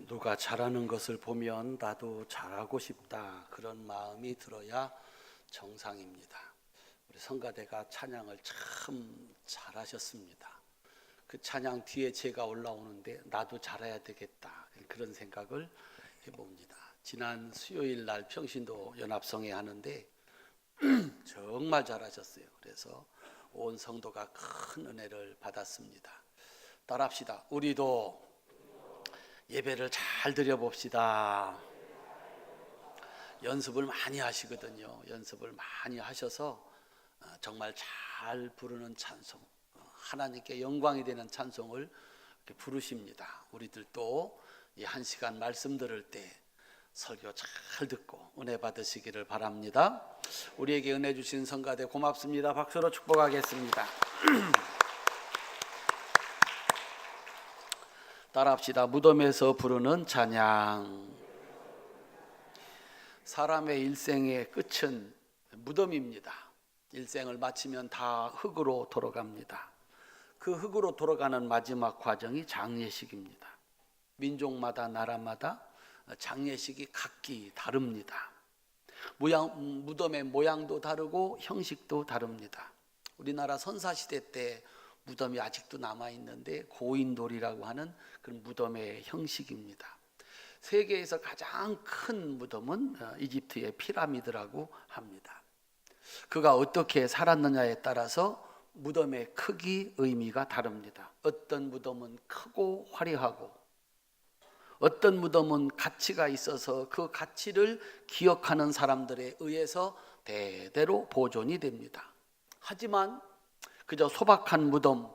누가 잘하는 것을 보면 나도 잘하고 싶다, 그런 마음이 들어야 정상입니다. 우리 성가대가 찬양을 참 잘하셨습니다. 그 찬양 뒤에 제가 올라오는데 나도 잘해야 되겠다, 그런 생각을 해봅니다. 지난 수요일 날 평신도 연합성회 하는데 정말 잘하셨어요. 그래서 온 성도가 큰 은혜를 받았습니다. 따라합시다. 우리도 예배를 잘 드려봅시다. 연습을 많이 하시거든요. 연습을 많이 하셔서 정말 잘 부르는 찬송, 하나님께 영광이 되는 찬송을 부르십니다. 우리들도 이 1시간 말씀 들을 때 설교 잘 듣고 은혜 받으시기를 바랍니다. 우리에게 은혜 주신 성가대 고맙습니다. 박수로 축복하겠습니다. 따라합시다. 무덤에서 부르는 찬양. 사람의 일생의 끝은 무덤입니다. 일생을 마치면 다 흙으로 돌아갑니다. 그 흙으로 돌아가는 마지막 과정이 장례식입니다. 민족마다 나라마다 장례식이 각기 다릅니다. 무덤의 모양도 다르고 형식도 다릅니다. 우리나라 선사시대 때 무덤이 아직도 남아있는데 고인돌이라고 하는 그런 무덤의 형식입니다. 세계에서 가장 큰 무덤은 이집트의 피라미드라고 합니다. 그가 어떻게 살았느냐에 따라서 무덤의 크기, 의미가 다릅니다. 어떤 무덤은 크고 화려하고 어떤 무덤은 가치가 있어서 그 가치를 기억하는 사람들에 의해서 대대로 보존이 됩니다. 하지만 그저 소박한 무덤,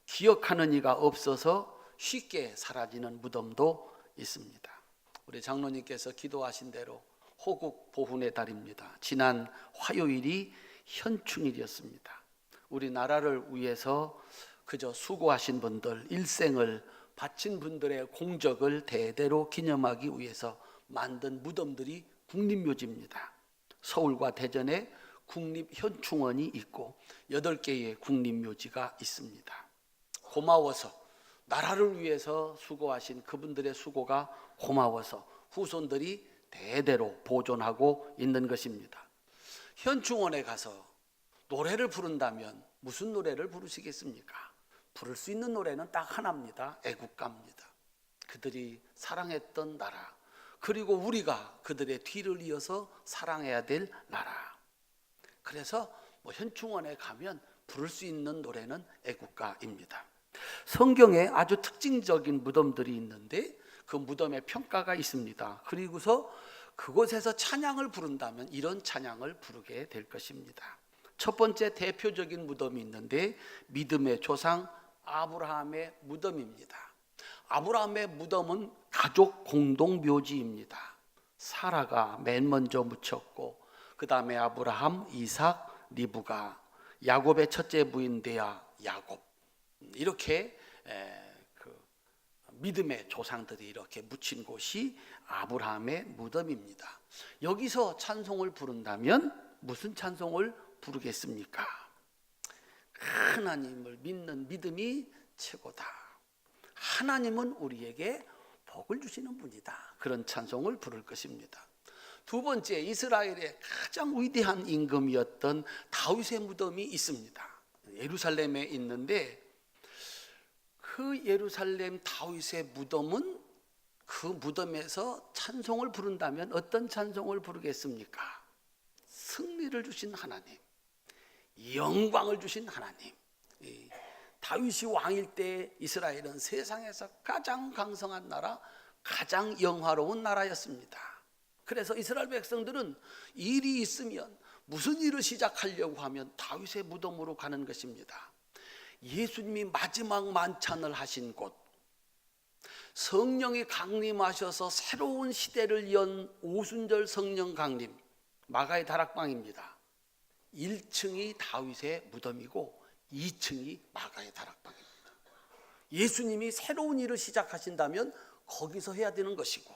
기억하는 이가 없어서 쉽게 사라지는 무덤도 있습니다. 우리 장로님께서 기도하신 대로 호국 보훈의 달입니다. 지난 화요일이 현충일이었습니다. 우리나라를 위해서 그저 수고하신 분들, 일생을 바친 분들의 공적을 대대로 기념하기 위해서 만든 무덤들이 국립묘지입니다. 서울과 대전에 국립현충원이 있고 8개의 국립묘지가 있습니다. 고마워서, 나라를 위해서 수고하신 그분들의 수고가 고마워서 후손들이 대대로 보존하고 있는 것입니다. 현충원에 가서 노래를 부른다면 무슨 노래를 부르시겠습니까? 부를 수 있는 노래는 딱 하나입니다. 애국가입니다. 그들이 사랑했던 나라, 그리고 우리가 그들의 뒤를 이어서 사랑해야 될 나라. 그래서 현충원에 가면 부를 수 있는 노래는 애국가입니다. 성경에 아주 특징적인 무덤들이 있는데 그 무덤에 평가가 있습니다. 그리고서 그곳에서 찬양을 부른다면 이런 찬양을 부르게 될 것입니다. 첫 번째 대표적인 무덤이 있는데 믿음의 조상 아브라함의 무덤입니다. 아브라함의 무덤은 가족 공동묘지입니다. 사라가 맨 먼저 묻혔고 그 다음에 아브라함, 이삭, 리브가, 야곱의 첫째 부인 레아, 야곱, 이렇게 믿음의 조상들이 이렇게 묻힌 곳이 아브라함의 무덤입니다. 여기서 찬송을 부른다면 무슨 찬송을 부르겠습니까? 하나님을 믿는 믿음이 최고다. 하나님은 우리에게 복을 주시는 분이다. 그런 찬송을 부를 것입니다. 두 번째, 이스라엘의 가장 위대한 임금이었던 다윗의 무덤이 있습니다. 예루살렘에 있는데 그 예루살렘 다윗의 무덤은 그 무덤에서 찬송을 부른다면 어떤 찬송을 부르겠습니까? 승리를 주신 하나님, 영광을 주신 하나님. 다윗이 왕일 때 이스라엘은 세상에서 가장 강성한 나라, 가장 영화로운 나라였습니다. 그래서 이스라엘 백성들은 일이 있으면 무슨 일을 시작하려고 하면 다윗의 무덤으로 가는 것입니다. 예수님이 마지막 만찬을 하신 곳, 성령이 강림하셔서 새로운 시대를 연 오순절 성령 강림, 마가의 다락방입니다. 1층이 다윗의 무덤이고 2층이 마가의 다락방입니다. 예수님이 새로운 일을 시작하신다면 거기서 해야 되는 것이고,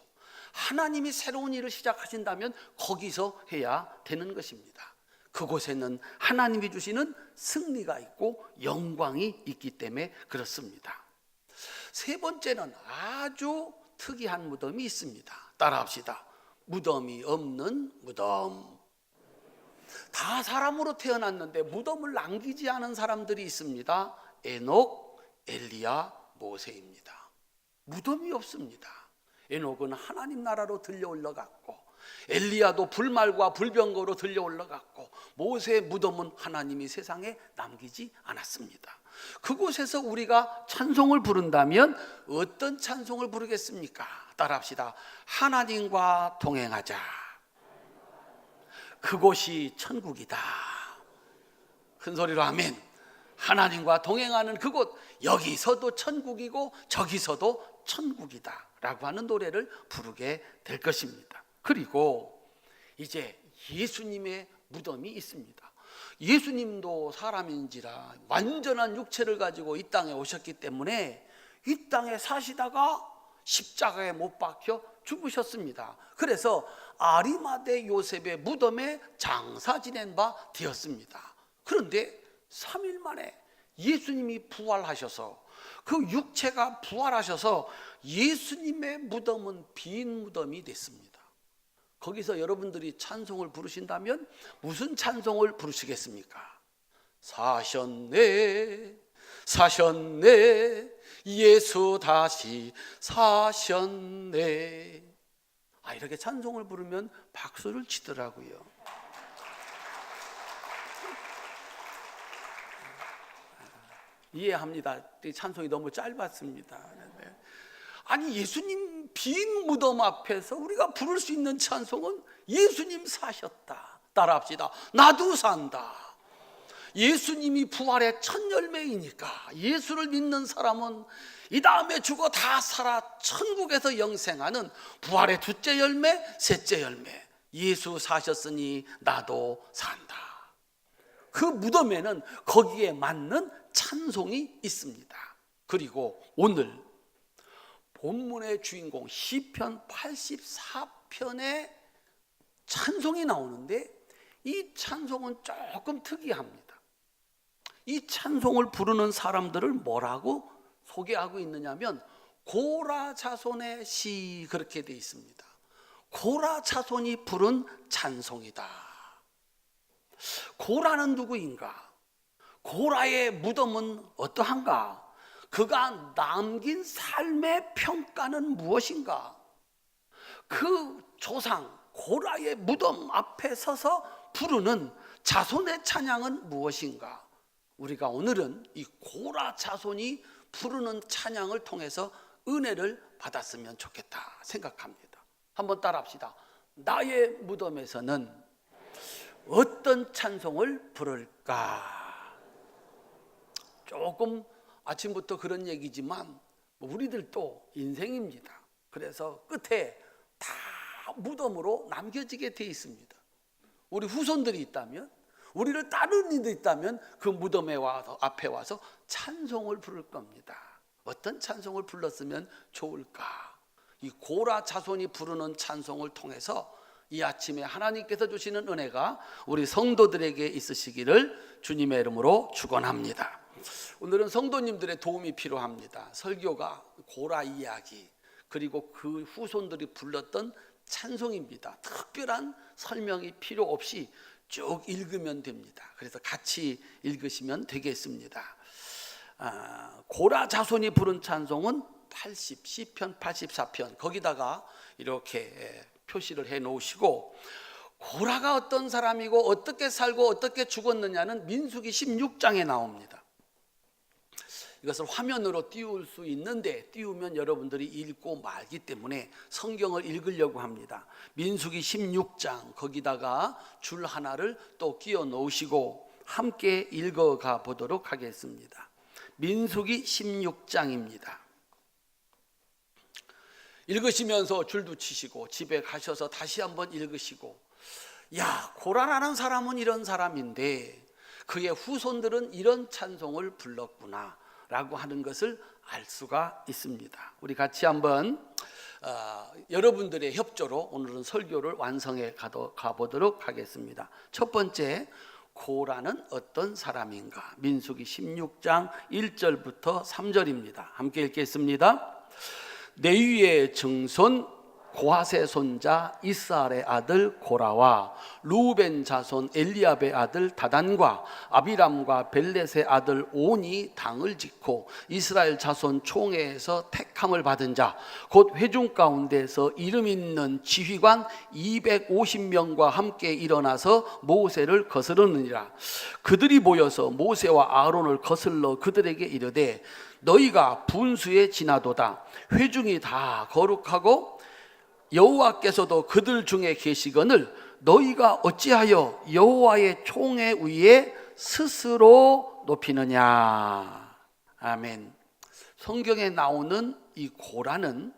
하나님이 새로운 일을 시작하신다면 거기서 해야 되는 것입니다. 그곳에는 하나님이 주시는 승리가 있고 영광이 있기 때문에 그렇습니다. 세 번째는 아주 특이한 무덤이 있습니다. 따라합시다. 무덤이 없는 무덤. 다 사람으로 태어났는데 무덤을 남기지 않은 사람들이 있습니다. 에녹, 엘리야, 모세입니다. 무덤이 없습니다. 에녹은 하나님 나라로 들려 올라갔고, 엘리야도 불말과 불병거로 들려 올라갔고, 모세의 무덤은 하나님이 세상에 남기지 않았습니다. 그곳에서 우리가 찬송을 부른다면 어떤 찬송을 부르겠습니까? 따라합시다. 하나님과 동행하자. 그곳이 천국이다. 큰 소리로 아멘. 하나님과 동행하는 그곳, 여기서도 천국이고 저기서도 천국이다 라고 하는 노래를 부르게 될 것입니다. 그리고 이제 예수님의 무덤이 있습니다. 예수님도 사람인지라 완전한 육체를 가지고 이 땅에 오셨기 때문에 이 땅에 사시다가 십자가에 못 박혀 죽으셨습니다. 그래서 아리마대 요셉의 무덤에 장사 지낸 바 되었습니다. 그런데 3일 만에 예수님이 부활하셔서 그 육체가 부활하셔서 예수님의 무덤은 빈 무덤이 됐습니다. 거기서 여러분들이 찬송을 부르신다면 무슨 찬송을 부르시겠습니까? 사셨네, 사셨네, 예수 다시 사셨네. 이렇게 찬송을 부르면 박수를 치더라고요. 이해합니다. 찬송이 너무 짧았습니다. 아니, 예수님 빈 무덤 앞에서 우리가 부를 수 있는 찬송은 예수님 사셨다. 따라합시다. 나도 산다. 예수님이 부활의 첫 열매이니까 예수를 믿는 사람은 이 다음에 죽어 다 살아 천국에서 영생하는 부활의 둘째 열매, 셋째 열매. 예수 사셨으니 나도 산다. 그 무덤에는 거기에 맞는 찬송이 있습니다. 그리고 오늘 본문의 주인공 시편 84편의 찬송이 나오는데 이 찬송은 조금 특이합니다. 이 찬송을 부르는 사람들을 뭐라고 소개하고 있느냐면 고라 자손의 시, 그렇게 되어 있습니다. 고라 자손이 부른 찬송이다. 고라는 누구인가? 고라의 무덤은 어떠한가? 그가 남긴 삶의 평가는 무엇인가? 그 조상 고라의 무덤 앞에 서서 부르는 자손의 찬양은 무엇인가? 우리가 오늘은 이 고라 자손이 부르는 찬양을 통해서 은혜를 받았으면 좋겠다 생각합니다. 한번 따라합시다. 나의 무덤에서는 어떤 찬송을 부를까? 조금 아침부터 그런 얘기지만 우리들도 인생입니다. 그래서 끝에 다 무덤으로 남겨지게 돼 있습니다. 우리 후손들이 있다면, 우리를 따르는 이들이 있다면 그 무덤에 와서, 앞에 와서 찬송을 부를 겁니다. 어떤 찬송을 불렀으면 좋을까? 이 고라 자손이 부르는 찬송을 통해서 이 아침에 하나님께서 주시는 은혜가 우리 성도들에게 있으시기를 주님의 이름으로 축원합니다. 오늘은 성도님들의 도움이 필요합니다. 설교가 고라 이야기, 그리고 그 후손들이 불렀던 찬송입니다. 특별한 설명이 필요 없이 쭉 읽으면 됩니다. 그래서 같이 읽으시면 되겠습니다. 고라 자손이 부른 찬송은 시편 84편, 거기다가 이렇게 표시를 해 놓으시고, 고라가 어떤 사람이고 어떻게 살고 어떻게 죽었느냐는 민수기 16장에 나옵니다. 이것을 화면으로 띄울 수 있는데 띄우면 여러분들이 읽고 말기 때문에 성경을 읽으려고 합니다. 민수기 16장, 거기다가 줄 하나를 또 끼워 놓으시고 함께 읽어가 보도록 하겠습니다. 민수기 16장입니다. 읽으시면서 줄도 치시고 집에 가셔서 다시 한번 읽으시고, 야, 고라라는 사람은 이런 사람인데 그의 후손들은 이런 찬송을 불렀구나 라고 하는 것을 알 수가 있습니다. 우리 같이 한번 여러분들의 협조로 오늘은 설교를 완성해 가보도록 하겠습니다. 첫 번째, 고라는 어떤 사람인가? 민수기 16장 1절부터 3절입니다. 함께 읽겠습니다. 레위의 증손 고핫의 손자 이스라엘의 아들 고라와 루벤 자손 엘리압의 아들 다단과 아비람과 벨렛의 아들 온이 당을 짓고 이스라엘 자손 총회에서 택함을 받은 자 곧 회중 가운데서 이름 있는 지휘관 250명과 함께 일어나서 모세를 거스르느니라. 그들이 모여서 모세와 아론을 거슬러 그들에게 이르되 너희가 분수에 지나도다. 회중이 다 거룩하고 여호와께서도 그들 중에 계시거늘 너희가 어찌하여 여호와의 총회 위에 스스로 높이느냐. 아멘. 성경에 나오는 이 고라는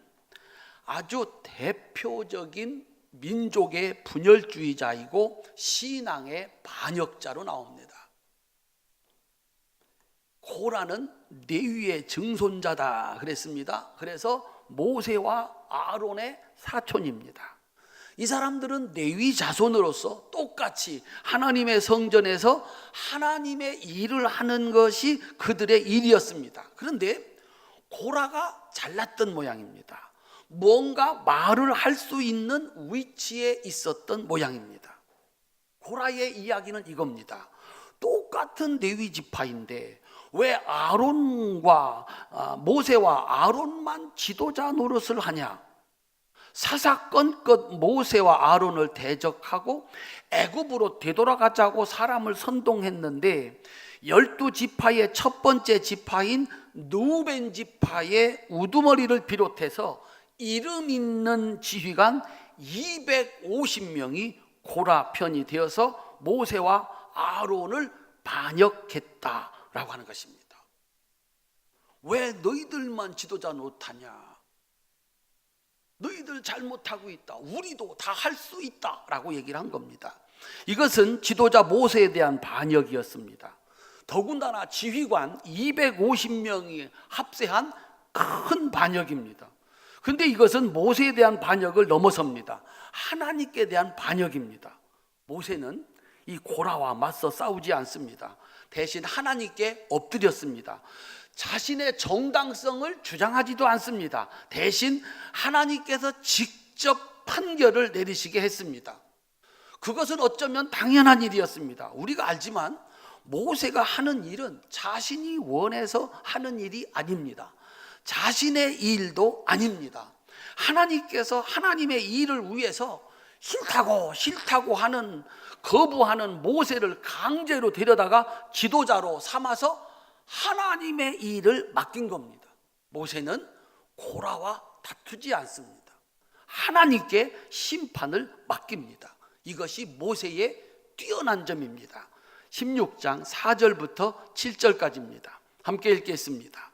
아주 대표적인 민족의 분열주의자이고 신앙의 반역자로 나옵니다. 고라는 레위의 증손자다 그랬습니다. 그래서 모세와 아론의 사촌입니다. 이 사람들은 레위 자손으로서 똑같이 하나님의 성전에서 하나님의 일을 하는 것이 그들의 일이었습니다. 그런데 고라가 잘났던 모양입니다. 뭔가 말을 할 수 있는 위치에 있었던 모양입니다. 고라의 이야기는 이겁니다. 똑같은 레위 지파인데 왜 아론과 모세와 아론만 지도자 노릇을 하냐? 사사건건 모세와 아론을 대적하고 애굽으로 되돌아가자고 사람을 선동했는데 12지파의 첫 번째 지파인 루벤 지파의 우두머리를 비롯해서 이름 있는 지휘관 250명이 고라 편이 되어서 모세와 아론을 반역했다라고 하는 것입니다. 왜 너희들만 지도자 못하냐? 너희들 잘못하고 있다. 우리도 다 할 수 있다라고 얘기를 한 겁니다. 이것은 지도자 모세에 대한 반역이었습니다. 더군다나 지휘관 250명이 합세한 큰 반역입니다. 그런데 이것은 모세에 대한 반역을 넘어섭니다. 하나님께 대한 반역입니다. 모세는 이 고라와 맞서 싸우지 않습니다. 대신 하나님께 엎드렸습니다. 자신의 정당성을 주장하지도 않습니다. 대신 하나님께서 직접 판결을 내리시게 했습니다. 그것은 어쩌면 당연한 일이었습니다. 우리가 알지만 모세가 하는 일은 자신이 원해서 하는 일이 아닙니다. 자신의 일도 아닙니다. 하나님께서 하나님의 일을 위해서 싫다고 하는 거부하는 모세를 강제로 데려다가 지도자로 삼아서 하나님의 일을 맡긴 겁니다. 모세는 고라와 다투지 않습니다. 하나님께 심판을 맡깁니다. 이것이 모세의 뛰어난 점입니다. 16장 4절부터 7절까지입니다. 함께 읽겠습니다.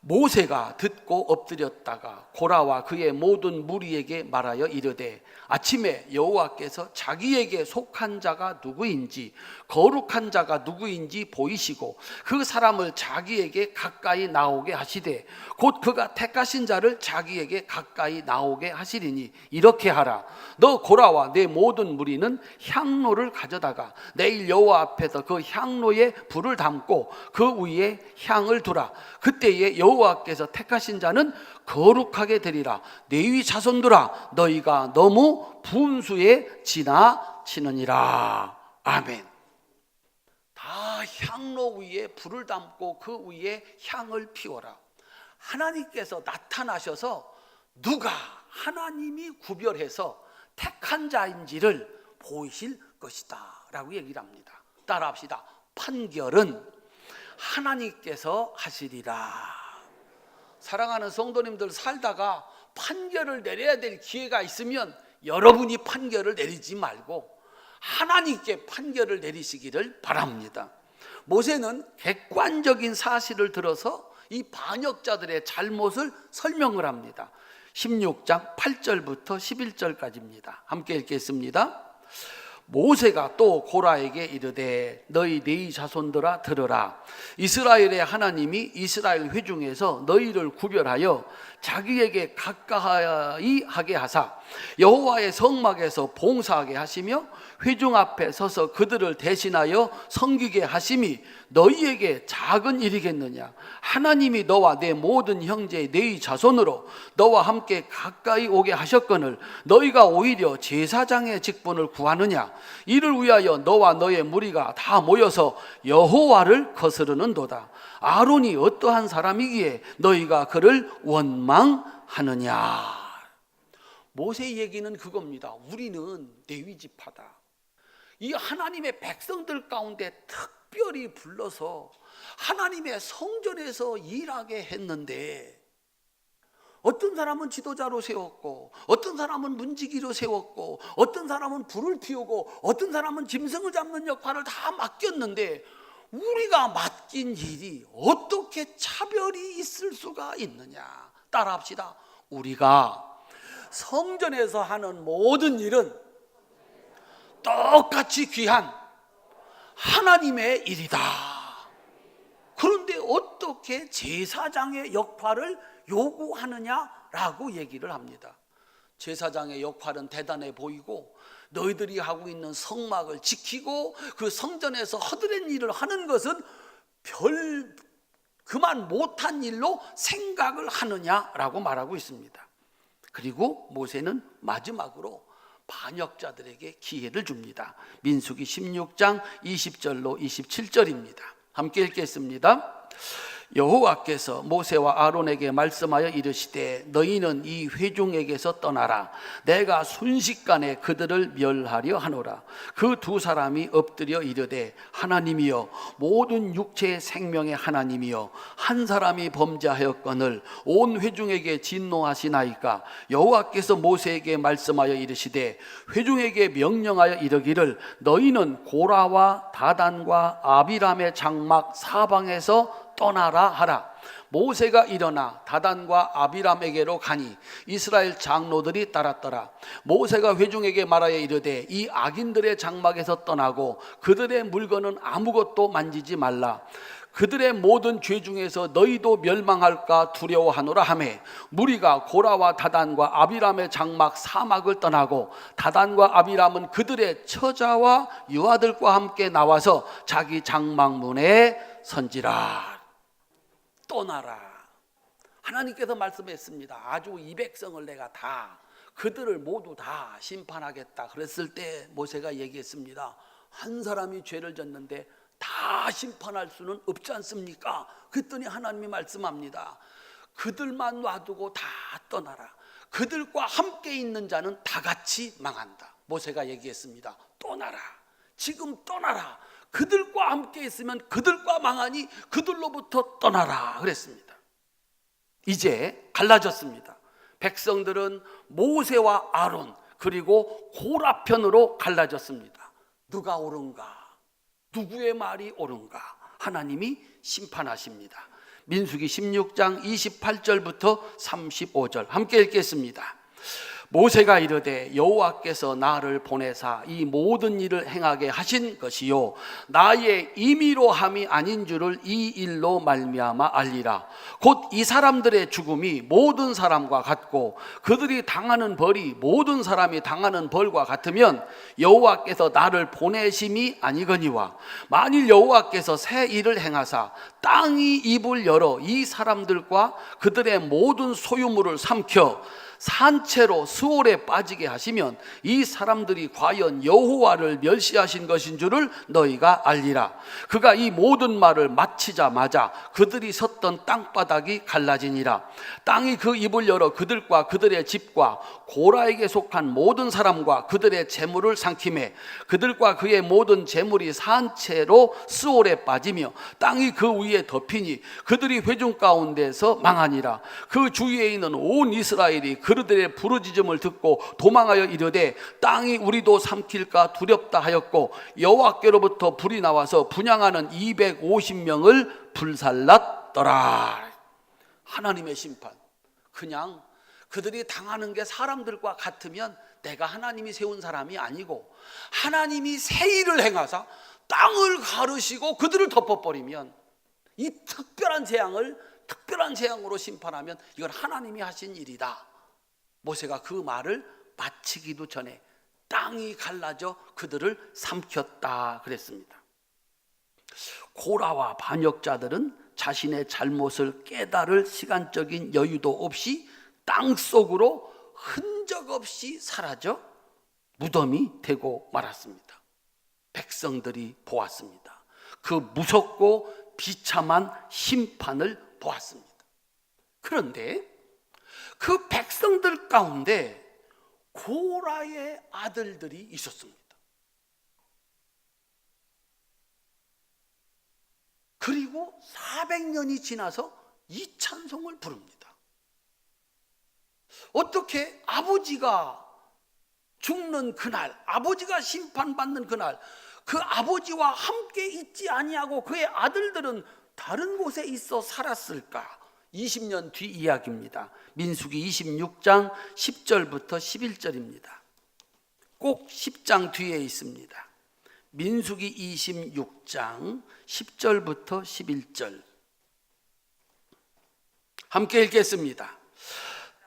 모세가 듣고 엎드렸다가 고라와 그의 모든 무리에게 말하여 이르되 아침에 여호와께서 자기에게 속한 자가 누구인지 거룩한 자가 누구인지 보이시고 그 사람을 자기에게 가까이 나오게 하시되 곧 그가 택하신 자를 자기에게 가까이 나오게 하시리니 이렇게 하라. 너 고라와 내 모든 무리는 향로를 가져다가 내일 여호와 앞에서 그 향로에 불을 담고 그 위에 향을 두라. 그때에 여호와께서 택하신 자는 거룩하게 되리라. 레위 자손들아 너희가 너무 분수에 지나치느니라. 아멘. 다 향로 위에 불을 담고 그 위에 향을 피워라. 하나님께서 나타나셔서 누가 하나님이 구별해서 택한 자인지를 보이실 것이다 라고 얘기를 합니다. 따라합시다. 판결은 하나님께서 하시리라. 사랑하는 성도님들, 살다가 판결을 내려야 될 기회가 있으면 여러분이 판결을 내리지 말고 하나님께 판결을 내리시기를 바랍니다. 모세는 객관적인 사실을 들어서 이 반역자들의 잘못을 설명을 합니다. 16장 8절부터 11절까지입니다. 함께 읽겠습니다. 모세가 또 고라에게 이르되 너희 네 자손들아 들으라. 이스라엘의 하나님이 이스라엘 회중에서 너희를 구별하여 자기에게 가까이 하게 하사 여호와의 성막에서 봉사하게 하시며 회중 앞에 서서 그들을 대신하여 섬기게 하심이 너희에게 작은 일이겠느냐. 하나님이 너와 내 모든 형제 네 자손으로 너와 함께 가까이 오게 하셨거늘 너희가 오히려 제사장의 직분을 구하느냐. 이를 위하여 너와 너의 무리가 다 모여서 여호와를 거스르는도다. 아론이 어떠한 사람이기에 너희가 그를 원망하느냐. 모세의 얘기는 그겁니다. 우리는 레위 지파다. 이 하나님의 백성들 가운데 특별히 불러서 하나님의 성전에서 일하게 했는데, 어떤 사람은 지도자로 세웠고, 어떤 사람은 문지기로 세웠고, 어떤 사람은 불을 피우고, 어떤 사람은 짐승을 잡는 역할을 다 맡겼는데, 우리가 맡긴 일이 어떻게 차별이 있을 수가 있느냐. 따라합시다. 우리가 성전에서 하는 모든 일은 똑같이 귀한 하나님의 일이다. 그런데 어떻게 제사장의 역할을 요구하느냐라고 얘기를 합니다. 제사장의 역할은 대단해 보이고, 너희들이 하고 있는 성막을 지키고 그 성전에서 허드렛 일을 하는 것은 별 그만 못한 일로 생각을 하느냐라고 말하고 있습니다. 그리고 모세는 마지막으로 반역자들에게 기회를 줍니다. 민수기 16장 20절로 27절입니다. 함께 읽겠습니다. 여호와께서 모세와 아론에게 말씀하여 이르시되 너희는 이 회중에게서 떠나라. 내가 순식간에 그들을 멸하려 하노라. 그 두 사람이 엎드려 이르되 하나님이여 모든 육체의 생명의 하나님이여 한 사람이 범죄하였거늘 온 회중에게 진노하시나이까. 여호와께서 모세에게 말씀하여 이르시되 회중에게 명령하여 이르기를 너희는 고라와 다단과 아비람의 장막 사방에서 떠나라 하라. 모세가 일어나 다단과 아비람에게로 가니 이스라엘 장로들이 따랐더라. 모세가 회중에게 말하여 이르되 이 악인들의 장막에서 떠나고 그들의 물건은 아무것도 만지지 말라. 그들의 모든 죄 중에서 너희도 멸망할까 두려워하노라 하매 무리가 고라와 다단과 아비람의 장막 사막을 떠나고 다단과 아비람은 그들의 처자와 유아들과 함께 나와서 자기 장막문에 선지라. 떠나라. 하나님께서 말씀했습니다. 아주 이 백성을 내가 다 그들을 모두 다 심판하겠다. 그랬을 때 모세가 얘기했습니다. 한 사람이 죄를 졌는데 다 심판할 수는 없지 않습니까? 그랬더니 하나님이 말씀합니다. 그들만 놔두고 다 떠나라. 그들과 함께 있는 자는 다 같이 망한다. 모세가 얘기했습니다. 떠나라. 지금 떠나라. 그들과 함께 있으면 그들과 망하니 그들로부터 떠나라 그랬습니다. 이제 갈라졌습니다. 백성들은 모세와 아론 그리고 고라 편으로 갈라졌습니다. 누가 옳은가? 누구의 말이 옳은가? 하나님이 심판하십니다. 민수기 16장 28절부터 35절 함께 읽겠습니다. 모세가 이르되 여호와께서 나를 보내사 이 모든 일을 행하게 하신 것이요 나의 임의로 함이 아닌 줄을 이 일로 말미암아 알리라. 곧 이 사람들의 죽음이 모든 사람과 같고 그들이 당하는 벌이 모든 사람이 당하는 벌과 같으면 여호와께서 나를 보내심이 아니거니와 만일 여호와께서 새 일을 행하사 땅이 입을 열어 이 사람들과 그들의 모든 소유물을 삼켜 산채로 수월에 빠지게 하시면 이 사람들이 과연 여호와를 멸시하신 것인 줄을 너희가 알리라. 그가 이 모든 말을 마치자마자 그들이 섰던 땅바닥이 갈라지니라. 땅이 그 입을 열어 그들과 그들의 집과 고라에게 속한 모든 사람과 그들의 재물을 삼키매 그들과 그의 모든 재물이 산채로 수월에 빠지며 땅이 그 위에 덮이니 그들이 회중 가운데서 망하니라. 그 주위에 있는 온 이스라엘이 그들의 부르짖음을 듣고 도망하여 이르되 땅이 우리도 삼킬까 두렵다 하였고 여호와께로부터 불이 나와서 분향하는 250명을 불살랐더라. 하나님의 심판. 그냥 그들이 당하는 게 사람들과 같으면 내가 하나님이 세운 사람이 아니고 하나님이 새 일을 행하사 땅을 가르시고 그들을 덮어버리면, 이 특별한 재앙으로 심판하면 이건 하나님이 하신 일이다. 모세가 그 말을 마치기도 전에 땅이 갈라져 그들을 삼켰다 그랬습니다. 고라와 반역자들은 자신의 잘못을 깨달을 시간적인 여유도 없이 땅 속으로 흔적 없이 사라져 무덤이 되고 말았습니다. 백성들이 보았습니다. 그 무섭고 비참한 심판을 보았습니다. 그런데 그 백성들 가운데 고라의 아들들이 있었습니다. 그리고 400년이 지나서 이 찬송을 부릅니다. 어떻게 아버지가 죽는 그날, 아버지가 심판받는 그날, 그 아버지와 함께 있지 아니하고 그의 아들들은 다른 곳에 있어 살았을까? 20년 뒤 이야기입니다. 민수기 26장 10절부터 11절입니다. 꼭 10장 뒤에 있습니다. 민수기 26장 10절부터 11절 함께 읽겠습니다.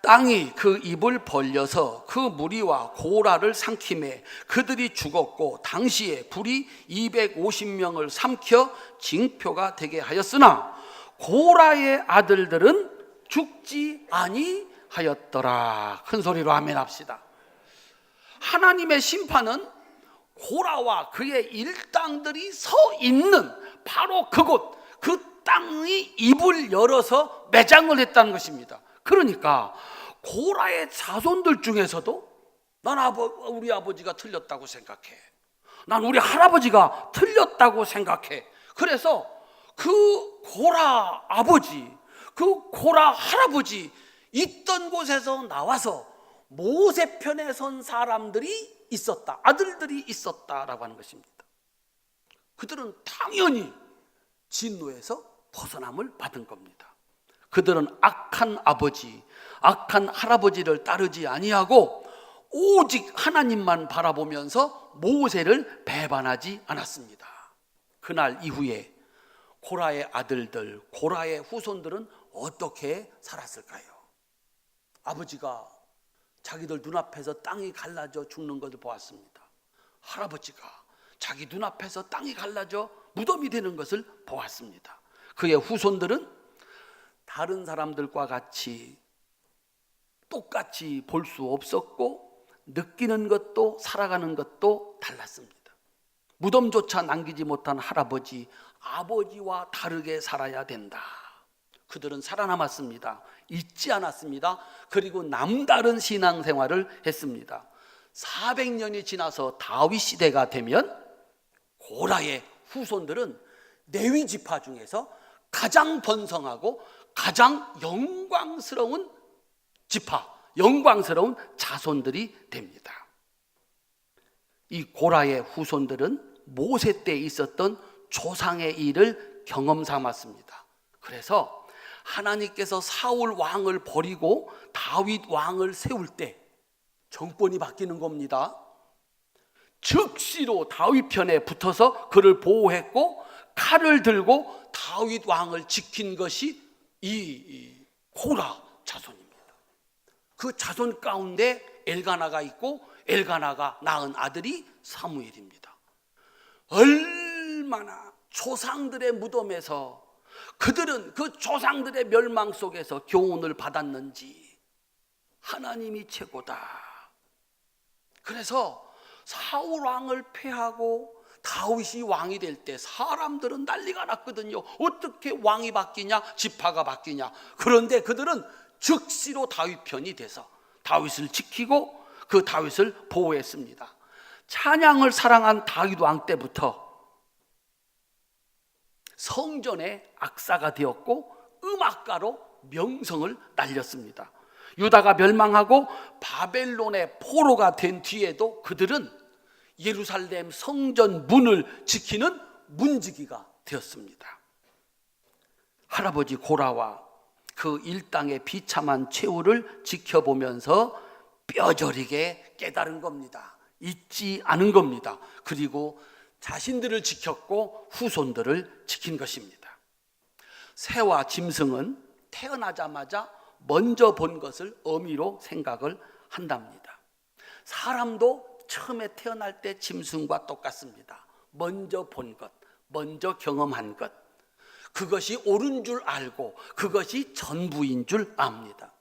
땅이 그 입을 벌려서 그 무리와 고라를 삼키매 그들이 죽었고 당시에 불이 250명을 삼켜 징표가 되게 하였으나 고라의 아들들은 죽지 아니하였더라. 큰 소리로 아멘 합시다. 하나님의 심판은 고라와 그의 일당들이 서 있는 바로 그곳, 그 땅의 입을 열어서 매장을 했다는 것입니다. 그러니까 고라의 자손들 중에서도 난 우리 아버지가 틀렸다고 생각해, 난 우리 할아버지가 틀렸다고 생각해. 그래서 그 고라 아버지, 그 고라 할아버지 있던 곳에서 나와서 모세 편에 선 사람들이 있었다, 아들들이 있었다라고 하는 것입니다. 그들은 당연히 진노에서 벗어남을 받은 겁니다. 그들은 악한 아버지, 악한 할아버지를 따르지 아니하고 오직 하나님만 바라보면서 모세를 배반하지 않았습니다. 그날 이후에 고라의 아들들, 고라의 후손들은 어떻게 살았을까요? 아버지가 자기들 눈앞에서 땅이 갈라져 죽는 것을 보았습니다. 할아버지가 자기 눈앞에서 땅이 갈라져 무덤이 되는 것을 보았습니다. 그의 후손들은 다른 사람들과 같이 똑같이 볼 수 없었고 느끼는 것도 살아가는 것도 달랐습니다. 무덤조차 남기지 못한 할아버지, 아버지와 다르게 살아야 된다. 그들은 살아남았습니다. 잊지 않았습니다. 그리고 남다른 신앙생활을 했습니다. 400년이 지나서 다윗 시대가 되면 고라의 후손들은 레위 지파 중에서 가장 번성하고 가장 영광스러운 지파, 영광스러운 자손들이 됩니다. 이 고라의 후손들은 모세 때 있었던 조상의 일을 경험 삼았습니다. 그래서 하나님께서 사울 왕을 버리고 다윗 왕을 세울 때 정권이 바뀌는 겁니다. 즉시로 다윗 편에 붙어서 그를 보호했고 칼을 들고 다윗 왕을 지킨 것이 이 고라 자손입니다. 그 자손 가운데 엘가나가 있고 엘가나가 낳은 아들이 사무엘입니다. 얼마나 조상들의 무덤에서 그들은 그 조상들의 멸망 속에서 교훈을 받았는지 하나님이 최고다. 그래서 사울 왕을 패하고 다윗이 왕이 될 때 사람들은 난리가 났거든요. 어떻게 왕이 바뀌냐, 지파가 바뀌냐. 그런데 그들은 즉시로 다윗 편이 돼서 다윗을 지키고 그 다윗을 보호했습니다. 찬양을 사랑한 다윗 왕 때부터 성전의 악사가 되었고 음악가로 명성을 날렸습니다. 유다가 멸망하고 바벨론의 포로가 된 뒤에도 그들은 예루살렘 성전 문을 지키는 문지기가 되었습니다. 할아버지 고라와 그 일당의 비참한 최후를 지켜보면서 뼈저리게 깨달은 겁니다. 잊지 않은 겁니다. 그리고 자신들을 지켰고 후손들을 지킨 것입니다. 새와 짐승은 태어나자마자 먼저 본 것을 의미로 생각을 한답니다. 사람도 처음에 태어날 때 짐승과 똑같습니다. 먼저 본 것, 먼저 경험한 것, 그것이 옳은 줄 알고 그것이 전부인 줄 압니다.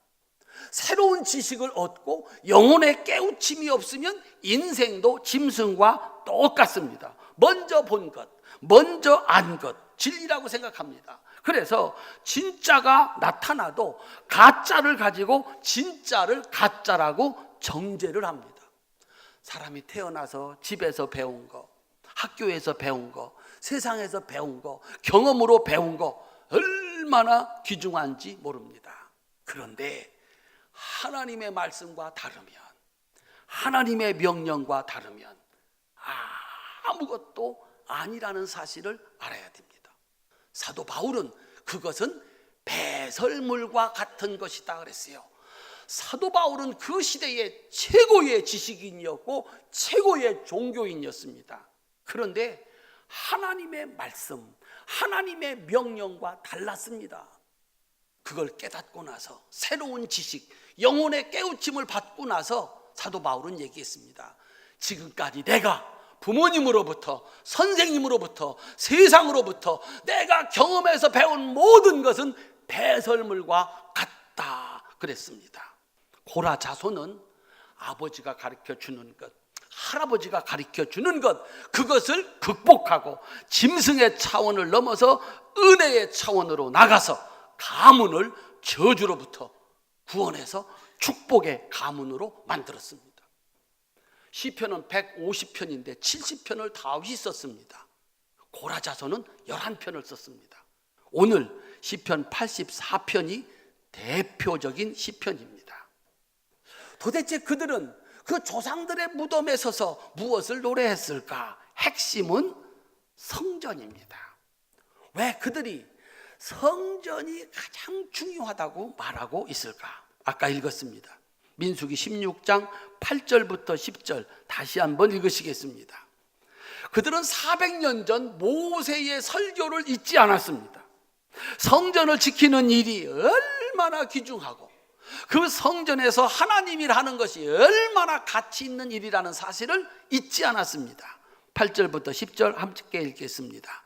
새로운 지식을 얻고 영혼의 깨우침이 없으면 인생도 짐승과 똑같습니다. 먼저 본 것, 먼저 안 것, 진리라고 생각합니다. 그래서 진짜가 나타나도 가짜를 가지고 진짜를 가짜라고 정죄를 합니다. 사람이 태어나서 집에서 배운 거, 학교에서 배운 거, 세상에서 배운 거, 경험으로 배운 거 얼마나 귀중한지 모릅니다. 그런데 하나님의 말씀과 다르면, 하나님의 명령과 다르면 아무것도 아니라는 사실을 알아야 됩니다. 사도 바울은 그것은 배설물과 같은 것이다 그랬어요. 사도 바울은 그 시대의 최고의 지식인이었고 최고의 종교인이었습니다. 그런데 하나님의 말씀, 하나님의 명령과 달랐습니다. 그걸 깨닫고 나서 새로운 지식, 영혼의 깨우침을 받고 나서 사도 바울은 얘기했습니다. 지금까지 내가 부모님으로부터, 선생님으로부터, 세상으로부터 내가 경험해서 배운 모든 것은 배설물과 같다 그랬습니다. 고라 자손은 아버지가 가르쳐 주는 것, 할아버지가 가르쳐 주는 것, 그것을 극복하고 짐승의 차원을 넘어서 은혜의 차원으로 나가서 가문을 저주로부터 구원해서 축복의 가문으로 만들었습니다. 시편은 150편인데 70편을 다윗이 썼습니다. 고라 자손은 11편을 썼습니다. 오늘 시편 84편이 대표적인 시편입니다. 도대체 그들은 그 조상들의 무덤에 서서 무엇을 노래했을까? 핵심은 성전입니다. 왜 그들이 성전이 가장 중요하다고 말하고 있을까? 아까 읽었습니다. 민수기 16장 8절부터 10절 다시 한번 읽으시겠습니다. 그들은 400년 전 모세의 설교를 잊지 않았습니다. 성전을 지키는 일이 얼마나 귀중하고 그 성전에서 하나님이 하는 것이 얼마나 가치 있는 일이라는 사실을 잊지 않았습니다. 8절부터 10절 함께 읽겠습니다.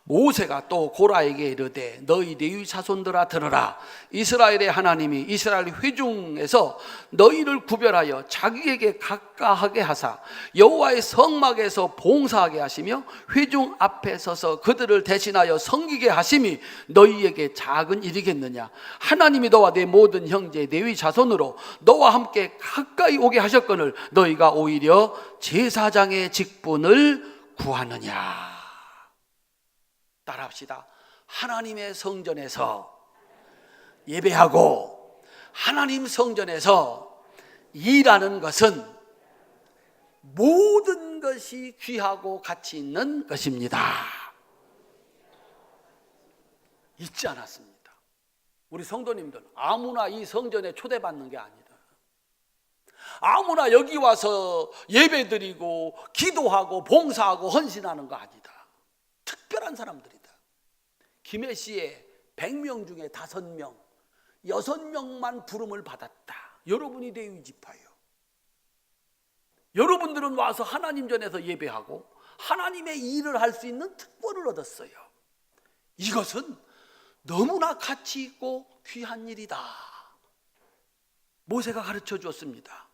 모세가 또 고라에게 이르되 너희 레위 자손들아 들으라. 이스라엘의 하나님이 이스라엘 회중에서 너희를 구별하여 자기에게 가까하게 하사 여호와의 성막에서 봉사하게 하시며 회중 앞에 서서 그들을 대신하여 섬기게 하심이 너희에게 작은 일이겠느냐. 하나님이 너와 내 모든 형제 레위 자손으로 너와 함께 가까이 오게 하셨거늘 너희가 오히려 제사장의 직분을 구하느냐. 따라합시다. 하나님의 성전에서 예배하고 하나님 성전에서 일하는 것은 모든 것이 귀하고 가치 있는 것입니다. 잊지 않았습니다. 우리 성도님들 아무나 이 성전에 초대받는 게 아니다. 아무나 여기 와서 예배드리고 기도하고 봉사하고 헌신하는 거 아니다. 특별한 사람들이다. 김해시에 100명 중에 5명, 6명만 부름을 받았다. 여러분이 레위 지파예요. 여러분들은 와서 하나님 전에서 예배하고 하나님의 일을 할 수 있는 특권을 얻었어요. 이것은 너무나 가치 있고 귀한 일이다. 모세가 가르쳐 주었습니다.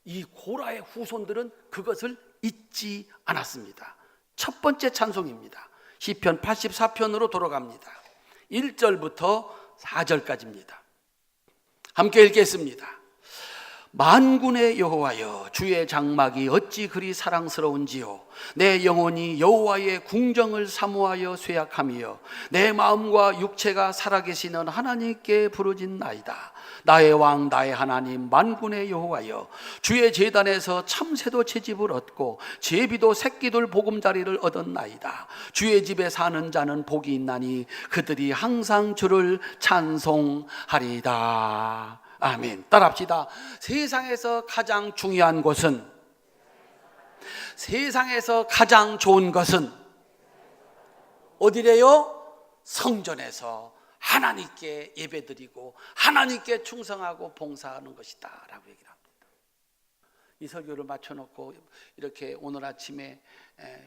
이 고라의 후손들은 그것을 잊지 않았습니다. 첫 번째 찬송입니다. 시편 84편으로 돌아갑니다. 1절부터 4절까지입니다. 함께 읽겠습니다. 만군의 여호와여, 주의 장막이 어찌 그리 사랑스러운지요. 내 영혼이 여호와의 궁정을 사모하여 쇠약하며 내 마음과 육체가 살아계시는 하나님께 부르짖나이다. 나의 왕 나의 하나님 만군의 여호와여, 주의 제단에서 참새도 채집을 얻고 제비도 새끼들 보금자리를 얻었나이다. 주의 집에 사는 자는 복이 있나니 그들이 항상 주를 찬송하리다. 아멘. 따라합시다. 세상에서 가장 중요한 것은, 세상에서 가장 좋은 것은 어디래요? 성전에서 하나님께 예배드리고 하나님께 충성하고 봉사하는 것이다 라고 얘기를 합니다. 이 설교를 마쳐놓고 이렇게 오늘 아침에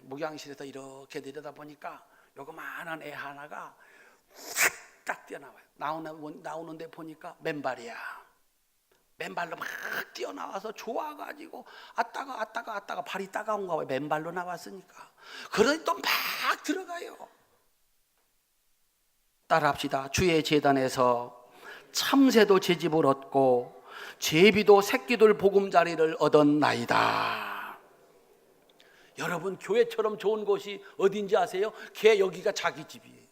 목양실에서 이렇게 내려다보니까 요거만한 애 하나가 딱 뛰어나와요. 나오는데 보니까 맨발이야. 맨발로 막 뛰어나와서 좋아가지고 아따가 발이 따가운가 봐요. 맨발로 나왔으니까. 그러니 또 막 들어가요. 따라합시다. 주의 제단에서 참새도 제집을 얻고 제비도 새끼들 보금자리를 얻었나이다. 여러분, 교회처럼 좋은 곳이 어딘지 아세요? 걔 여기가 자기 집이에요.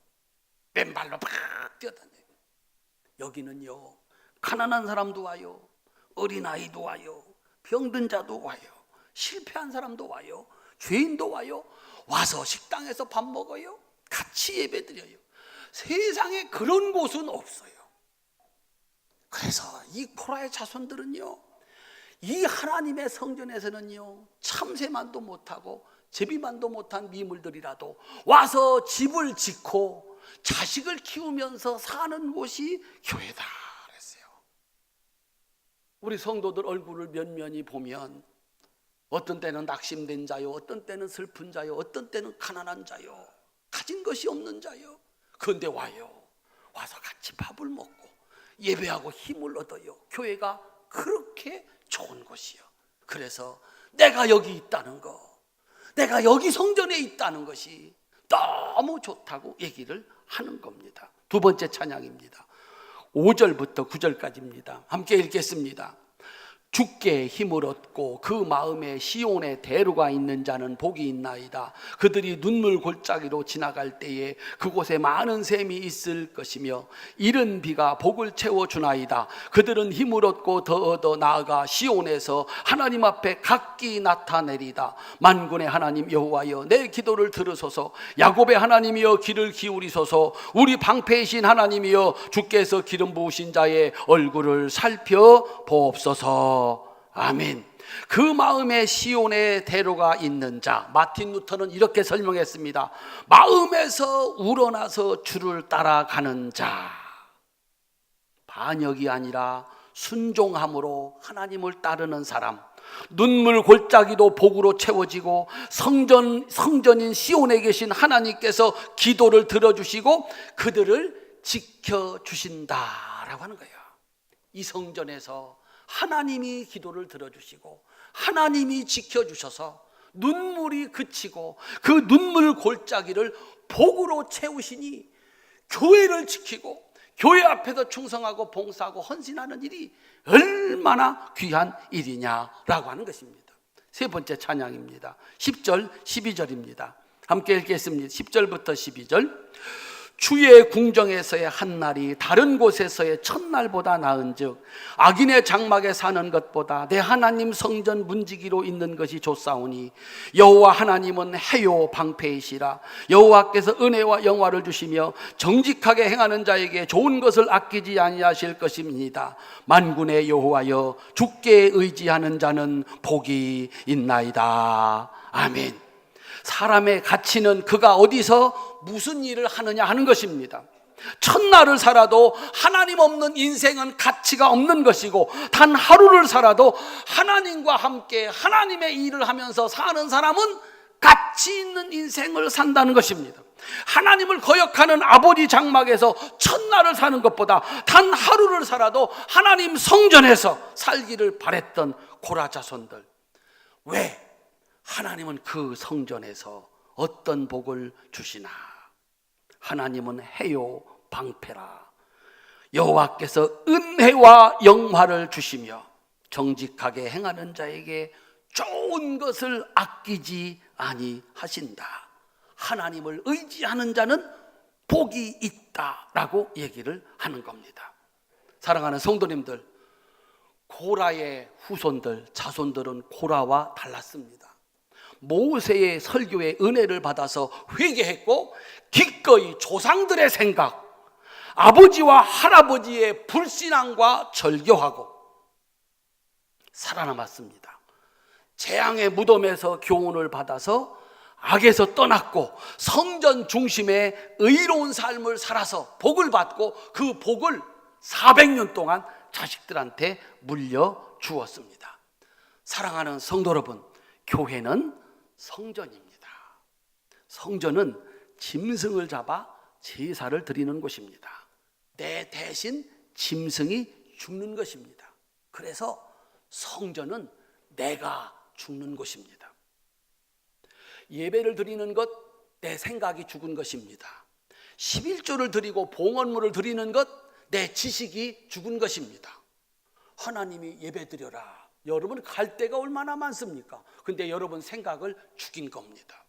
맨발로 막 뛰어다녀요. 여기는요, 가난한 사람도 와요, 어린아이도 와요, 병든 자도 와요, 실패한 사람도 와요, 죄인도 와요. 와서 식당에서 밥 먹어요. 같이 예배드려요. 세상에 그런 곳은 없어요. 그래서 이 코라의 자손들은요, 이 하나님의 성전에서는요, 참새만도 못하고 제비만도 못한 미물들이라도 와서 집을 짓고 자식을 키우면서 사는 곳이 교회다 그랬어요. 우리 성도들 얼굴을 면면히 보면 어떤 때는 낙심된 자요, 어떤 때는 슬픈 자요, 어떤 때는 가난한 자요, 가진 것이 없는 자요. 그런데 와서 같이 밥을 먹고 예배하고 힘을 얻어요. 교회가 그렇게 좋은 곳이요. 그래서 내가 여기 있다는 거, 내가 여기 성전에 있다는 것이 너무 좋다고 얘기를 하는 겁니다. 두 번째 찬양입니다. 5절부터 9절까지입니다. 함께 읽겠습니다. 주께 힘을 얻고 그 마음에 시온의 대로가 있는 자는 복이 있나이다. 그들이 눈물 골짜기로 지나갈 때에 그곳에 많은 샘이 있을 것이며 이른 비가 복을 채워주나이다. 그들은 힘을 얻고 더 얻어 나아가 시온에서 하나님 앞에 각기 나타내리다. 만군의 하나님 여호와여, 내 기도를 들으소서. 야곱의 하나님이여, 귀를 기울이소서. 우리 방패이신 하나님이여, 주께서 기름 부으신 자의 얼굴을 살펴보옵소서. 아멘. 그 마음에 시온의 대로가 있는 자, 마틴 루터는 이렇게 설명했습니다. 마음에서 우러나서 주를 따라가는 자, 반역이 아니라 순종함으로 하나님을 따르는 사람, 눈물 골짜기도 복으로 채워지고 성전인 시온에 계신 하나님께서 기도를 들어주시고 그들을 지켜주신다라고 하는 거예요. 이 성전에서 하나님이 기도를 들어주시고 하나님이 지켜주셔서 눈물이 그치고 그 눈물 골짜기를 복으로 채우시니 교회를 지키고 교회 앞에서 충성하고 봉사하고 헌신하는 일이 얼마나 귀한 일이냐라고 하는 것입니다. 세 번째 찬양입니다. 10절 12절입니다. 함께 읽겠습니다. 10절부터 12절. 주의 궁정에서의 한날이 다른 곳에서의 첫날보다 나은즉 악인의 장막에 사는 것보다 내 하나님 성전 문지기로 있는 것이 좋사오니 여호와 하나님은 해요 방패이시라. 여호와께서 은혜와 영화를 주시며 정직하게 행하는 자에게 좋은 것을 아끼지 아니하실 것입니다. 만군의 여호와여, 주께 의지하는 자는 복이 있나이다. 아멘. 사람의 가치는 그가 어디서 무슨 일을 하느냐 하는 것입니다. 첫날을 살아도 하나님 없는 인생은 가치가 없는 것이고, 단 하루를 살아도 하나님과 함께 하나님의 일을 하면서 사는 사람은 가치 있는 인생을 산다는 것입니다. 하나님을 거역하는 아버지 장막에서 첫날을 사는 것보다 단 하루를 살아도 하나님 성전에서 살기를 바랬던 고라 자손들, 왜? 하나님은 그 성전에서 어떤 복을 주시나? 하나님은 해요 방패라. 여호와께서 은혜와 영화를 주시며 정직하게 행하는 자에게 좋은 것을 아끼지 아니하신다. 하나님을 의지하는 자는 복이 있다라고 얘기를 하는 겁니다. 사랑하는 성도님들, 고라의 후손들, 자손들은 고라와 달랐습니다. 모세의 설교의 은혜를 받아서 회개했고 기꺼이 조상들의 생각, 아버지와 할아버지의 불신앙과 절교하고 살아남았습니다. 재앙의 무덤에서 교훈을 받아서 악에서 떠났고 성전 중심의 의로운 삶을 살아서 복을 받고 그 복을 400년 동안 자식들한테 물려주었습니다. 사랑하는 성도 여러분, 교회는 성전입니다. 성전은 짐승을 잡아 제사를 드리는 곳입니다. 내 대신 짐승이 죽는 것입니다. 그래서 성전은 내가 죽는 곳입니다. 예배를 드리는 것, 내 생각이 죽은 것입니다. 11조를 드리고 봉헌물을 드리는 것, 내 지식이 죽은 것입니다. 하나님이 예배 드려라. 여러분 갈 데가 얼마나 많습니까? 근데 여러분 생각을 죽인 겁니다.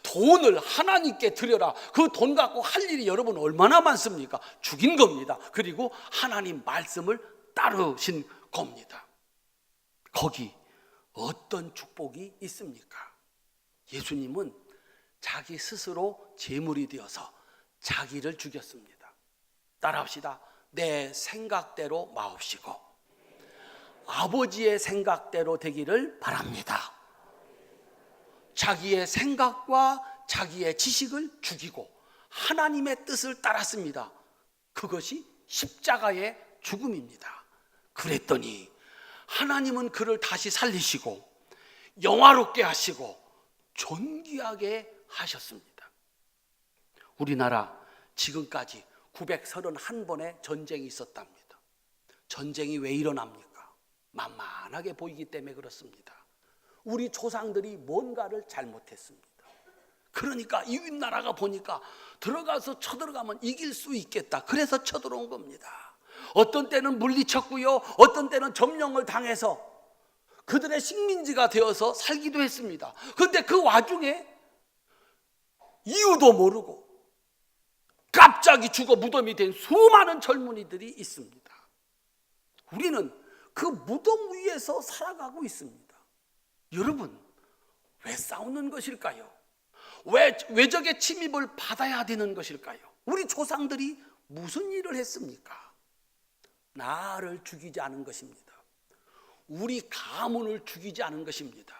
돈을 하나님께 드려라. 그 돈 갖고 할 일이 여러분 얼마나 많습니까? 죽인 겁니다. 그리고 하나님 말씀을 따르신 겁니다. 거기 어떤 축복이 있습니까? 예수님은 자기 스스로 제물이 되어서 자기를 죽였습니다. 따라합시다. 내 생각대로 마옵시고 아버지의 생각대로 되기를 바랍니다. 자기의 생각과 자기의 지식을 죽이고 하나님의 뜻을 따랐습니다. 그것이 십자가의 죽음입니다. 그랬더니 하나님은 그를 다시 살리시고 영화롭게 하시고 존귀하게 하셨습니다. 우리나라 지금까지 931번의 전쟁이 있었답니다. 전쟁이 왜 일어납니까? 만만하게 보이기 때문에 그렇습니다. 우리 조상들이 뭔가를 잘못했습니다. 그러니까 이웃 나라가 보니까 들어가서 쳐들어가면 이길 수 있겠다. 그래서 쳐들어온 겁니다. 어떤 때는 물리쳤고요, 어떤 때는 점령을 당해서 그들의 식민지가 되어서 살기도 했습니다. 그런데 그 와중에 이유도 모르고 갑자기 죽어 무덤이 된 수많은 젊은이들이 있습니다. 우리는 그 무덤 위에서 살아가고 있습니다. 여러분, 왜 싸우는 것일까요? 왜 외적의 침입을 받아야 되는 것일까요? 우리 조상들이 무슨 일을 했습니까? 나를 죽이지 않은 것입니다. 우리 가문을 죽이지 않은 것입니다.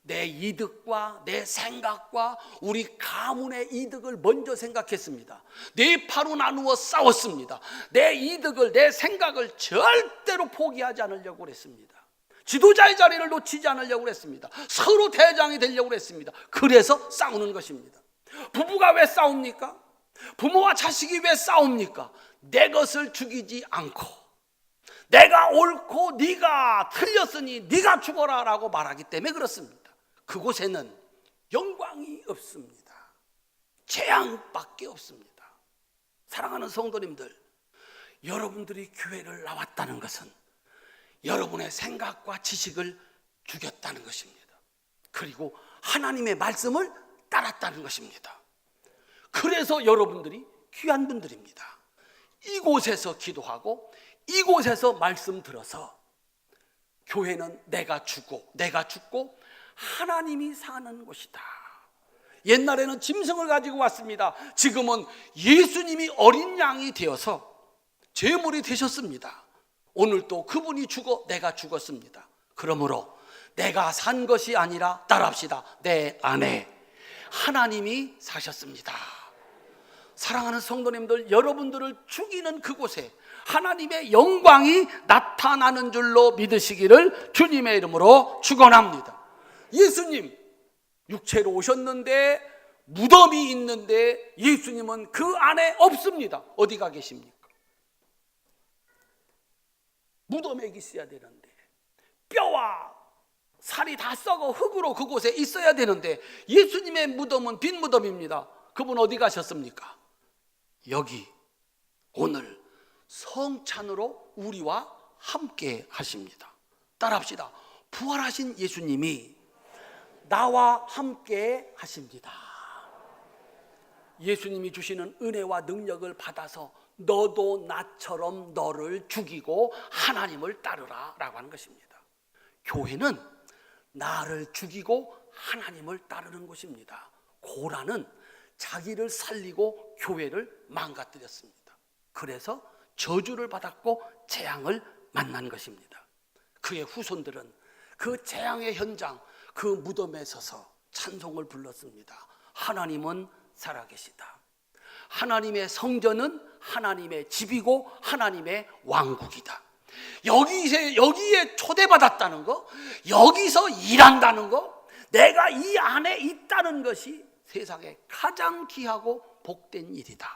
내 이득과 내 생각과 우리 가문의 이득을 먼저 생각했습니다. 네 파로 나누어 싸웠습니다. 내 이득을, 내 생각을 절대로 포기하지 않으려고 그랬습니다. 지도자의 자리를 놓치지 않으려고 그랬습니다. 서로 대장이 되려고 그랬습니다. 그래서 싸우는 것입니다. 부부가 왜 싸웁니까? 부모와 자식이 왜 싸웁니까? 내 것을 죽이지 않고 내가 옳고 네가 틀렸으니 네가 죽어라 라고 말하기 때문에 그렇습니다. 그곳에는 영광이 없습니다. 재앙밖에 없습니다. 사랑하는 성도님들, 여러분들이 교회를 나왔다는 것은 여러분의 생각과 지식을 죽였다는 것입니다. 그리고 하나님의 말씀을 따랐다는 것입니다. 그래서 여러분들이 귀한 분들입니다. 이곳에서 기도하고 이곳에서 말씀 들어서 교회는 내가 죽고 하나님이 사는 곳이다. 옛날에는 짐승을 가지고 왔습니다. 지금은 예수님이 어린 양이 되어서 제물이 되셨습니다. 오늘 또 그분이 죽어 내가 죽었습니다. 그러므로 내가 산 것이 아니라 따라합시다. 내 안에 하나님이 사셨습니다. 사랑하는 성도님들, 여러분들을 죽이는 그곳에 하나님의 영광이 나타나는 줄로 믿으시기를 주님의 이름으로 축원합니다. 예수님 육체로 오셨는데 무덤이 있는데 예수님은 그 안에 없습니다. 어디가 계십니까? 무덤에 있어야 되는데 뼈와 살이 다 썩어 흙으로 그곳에 있어야 되는데 예수님의 무덤은 빈 무덤입니다. 그분 어디 가셨습니까? 여기 오늘 성찬으로 우리와 함께 하십니다. 따라합시다. 부활하신 예수님이 나와 함께 하십니다. 예수님이 주시는 은혜와 능력을 받아서 너도 나처럼 너를 죽이고 하나님을 따르라 라고 하는 것입니다. 교회는 나를 죽이고 하나님을 따르는 곳입니다. 고라는 자기를 살리고 교회를 망가뜨렸습니다. 그래서 저주를 받았고 재앙을 만난 것입니다. 그의 후손들은 그 재앙의 현장, 그 무덤에 서서 찬송을 불렀습니다. 하나님은 살아계시다. 하나님의 성전은 하나님의 집이고 하나님의 왕국이다. 여기에 초대받았다는 거, 여기서 일한다는 거, 내가 이 안에 있다는 것이 세상에 가장 귀하고 복된 일이다.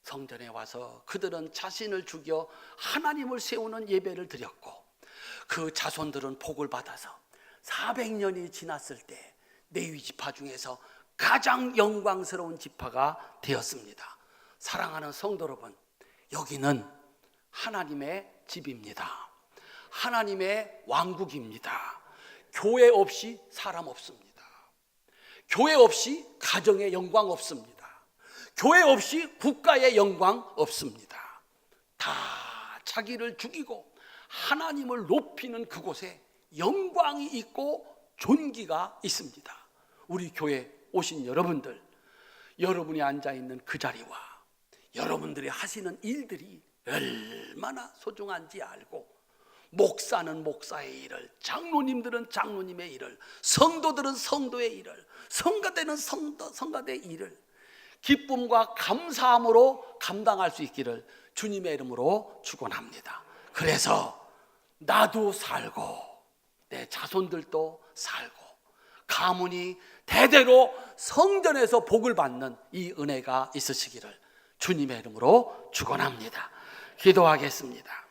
성전에 와서 그들은 자신을 죽여 하나님을 세우는 예배를 드렸고, 그 자손들은 복을 받아서 400년이 지났을 때 레위 지파 중에서 가장 영광스러운 지파가 되었습니다. 사랑하는 성도 여러분, 여기는 하나님의 집입니다. 하나님의 왕국입니다. 교회 없이 사람 없습니다. 교회 없이 가정의 영광 없습니다. 교회 없이 국가의 영광 없습니다. 다 자기를 죽이고 하나님을 높이는 그곳에 영광이 있고 존귀가 있습니다. 우리 교회 오신 여러분들, 여러분이 앉아있는 그 자리와 여러분들이 하시는 일들이 얼마나 소중한지 알고, 목사는 목사의 일을, 장로님들은 장로님의 일을, 성도들은 성도의 일을, 성가대는 성가대의 일을 기쁨과 감사함으로 감당할 수 있기를 주님의 이름으로 축원합니다. 그래서 나도 살고 내 자손들도 살고 가문이 대대로 성전에서 복을 받는 이 은혜가 있으시기를 주님의 이름으로 축원합니다. 기도하겠습니다.